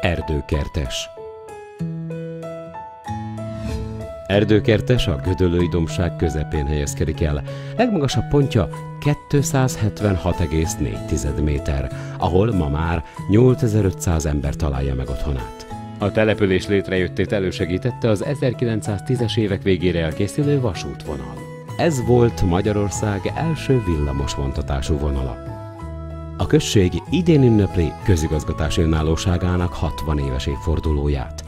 Erdőkertes. Erdőkertes a Gödöllői-dombság közepén helyezkedik el. Legmagasabb pontja 276,4 méter, ahol ma már 8500 ember találja meg otthonát. A település létrejöttét elősegítette az 1910-es évek végére elkészülő vasútvonal. Ez volt Magyarország első villamos vontatású vonala. A község idén ünnepli közigazgatási önállóságának 60 éves évfordulóját.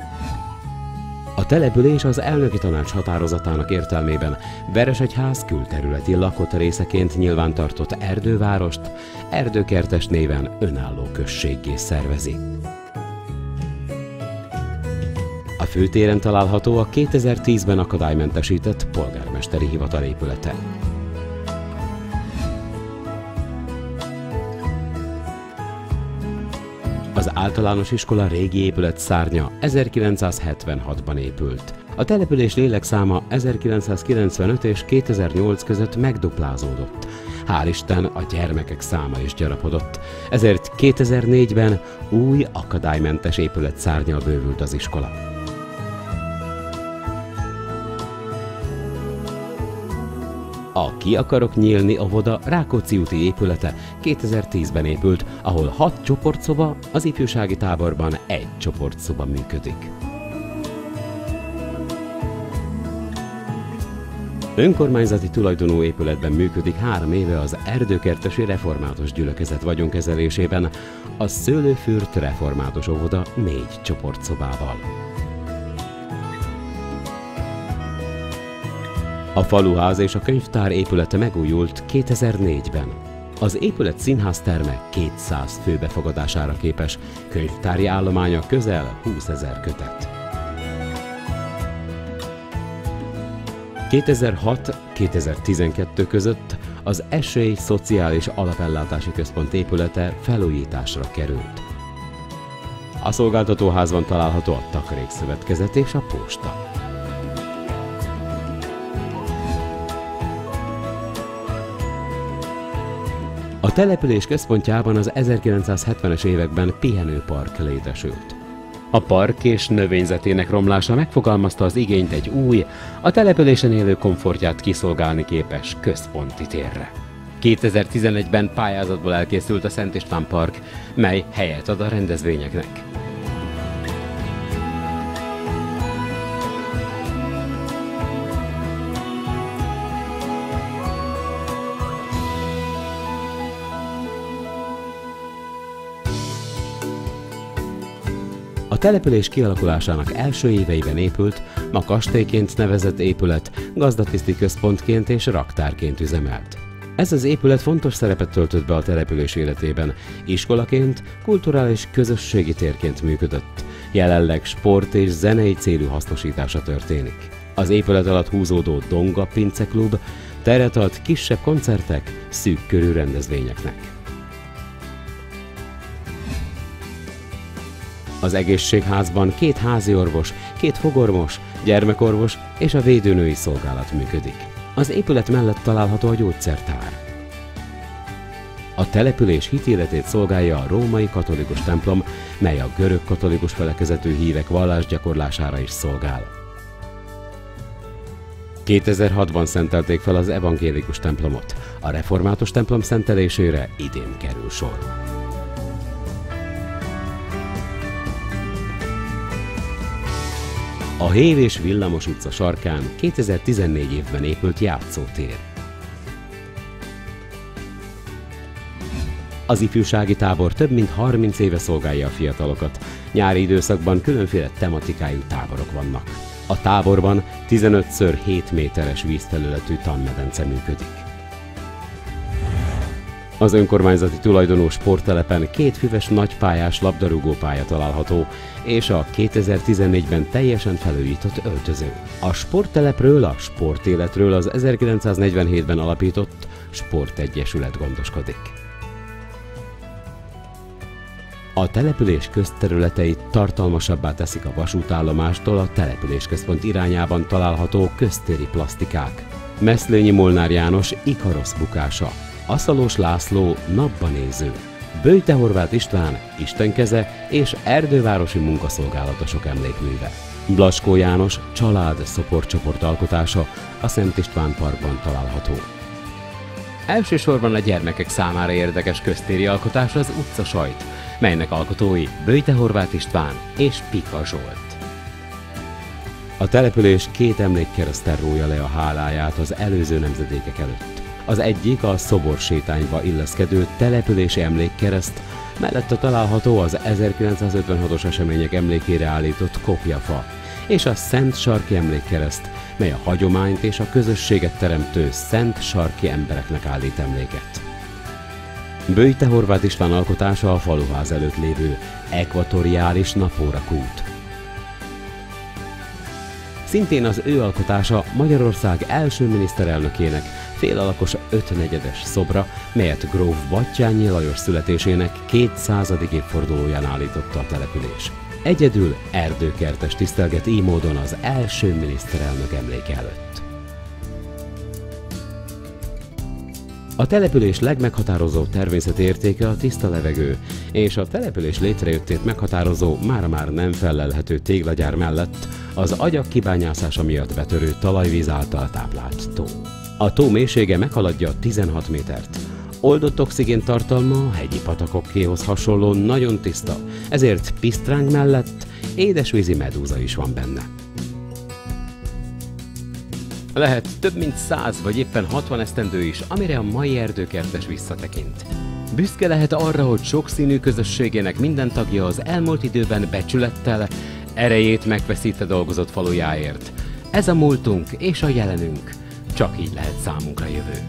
A település az elnöki tanács határozatának értelmében Veresegyház külterületi lakott részeként nyilvántartott erdővárost Erdőkertes néven önálló községgé szervezi. A főtéren található a 2010-ben akadálymentesített polgármesteri hivatal épülete. Az általános iskola régi épület szárnya 1976-ban épült. A település lélekszáma 1995 és 2008 között megduplázódott. Hál' Isten, a gyermekek száma is gyarapodott, ezért 2004-ben új akadálymentes épület szárnnyal bővült az iskola. A Ki akarok nyílni óvoda Rákóczi úti épülete 2010-ben épült, ahol 6 csoportszoba, az ifjúsági táborban 1 csoportszoba működik. Önkormányzati tulajdonú épületben működik 3 éve az Erdőkertesi Református Gyülekezet vagyonkezelésében a Szőlőfürt Református óvoda 4 csoportszobával. A faluház és a könyvtár épülete megújult 2004-ben. Az épület színházterme 200 fő befogadására képes, könyvtári állománya közel 20 000 kötet. 2006-2012 között az Esély Szociális Alapellátási Központ épülete felújításra került. A szolgáltatóházban található a Takarékszövetkezet és a posta. A település központjában az 1970-es években pihenőpark létesült. A park és növényzetének romlása megfogalmazta az igényt egy új, a településen élő komfortját kiszolgálni képes központi térre. 2011-ben pályázatból elkészült a Szent István Park, mely helyet ad a rendezvényeknek. A település kialakulásának első éveiben épült, ma kastélyként nevezett épület gazdatiszti központként és raktárként üzemelt. Ez az épület fontos szerepet töltött be a település életében, iskolaként, kulturális közösségi térként működött. Jelenleg sport és zenei célú hasznosítása történik. Az épület alatt húzódó Donga Pinceklub teret ad kisebb koncertek, szűk körű rendezvényeknek. Az egészségházban 2 háziorvos, 2 fogorvos, gyermekorvos és a védőnői szolgálat működik. Az épület mellett található a gyógyszertár. A település hitéletét szolgálja a római katolikus templom, mely a görög katolikus felekezetű hívek vallásgyakorlására is szolgál. 2006-ban szentelték fel az evangélikus templomot. A református templom szentelésére idén kerül sor. A Hév és Villamos utca sarkán 2014 évben épült játszótér. Az ifjúsági tábor több mint 30 éve szolgálja a fiatalokat. Nyári időszakban különféle tematikájú táborok vannak. A táborban 15x7 méteres vízfelületű tanmedence működik. Az önkormányzati tulajdonú sporttelepen 2 füves nagypályás labdarúgópálya található, és a 2014-ben teljesen felújított öltöző. A sporttelepről, a sportéletről az 1947-ben alapított Sportegyesület gondoskodik. A település közterületeit tartalmasabbá teszik a vasútállomástól a településközpont irányában található köztéri plasztikák. Meszlényi Molnár János Ikarosz bukása, Aszalós László napbanéző, Böjte Horváth István istenkeze és erdővárosi munkaszolgálatosok emlékműve. Blaskó János család szoportcsoport alkotása a Szent István Parkban található. Elsősorban a gyermekek számára érdekes köztéri alkotás az utcasajt, melynek alkotói Böjte Horváth István és Pika Zsolt. A település 2 emlékkereszten rója le a háláját az előző nemzedékek előtt. Az egyik a szoborsétányba illeszkedő települési emlékkereszt, mellette található az 1956-os események emlékére állított kopjafa, és a Szent Sarki emlékkereszt, mely a hagyományt és a közösséget teremtő szent sarki embereknek állít emléket. Böjte Horváth István alkotása a faluház előtt lévő ekvatoriális napórakút. Szintén az ő alkotása Magyarország első miniszterelnökének félalakos 5/4-es szobra, melyet gróf Batthyány Lajos születésének 200. évfordulóján állította a település. Egyedül erdőkertes tisztelget így módon az első miniszterelnök emléke előtt. A település legmeghatározóbb természeti értéke a tiszta levegő, és a település létrejöttét meghatározó, már nem fellelhető téglagyár mellett az agyak kibányászása miatt betörő talajvíz által táplált tó. A tó mélysége meghaladja 16 métert. Oldott oxigén tartalma a hegyi patakokéhoz hasonló nagyon tiszta, ezért pisztráng mellett édesvízi medúza is van benne. Lehet több mint 100 vagy éppen 60 esztendő is, amire a mai erdőkertes visszatekint. Büszke lehet arra, hogy sokszínű közösségének minden tagja az elmúlt időben becsülettel, erejét megveszítve dolgozott falujáért. Ez a múltunk és a jelenünk, csak így lehet számunkra jövő.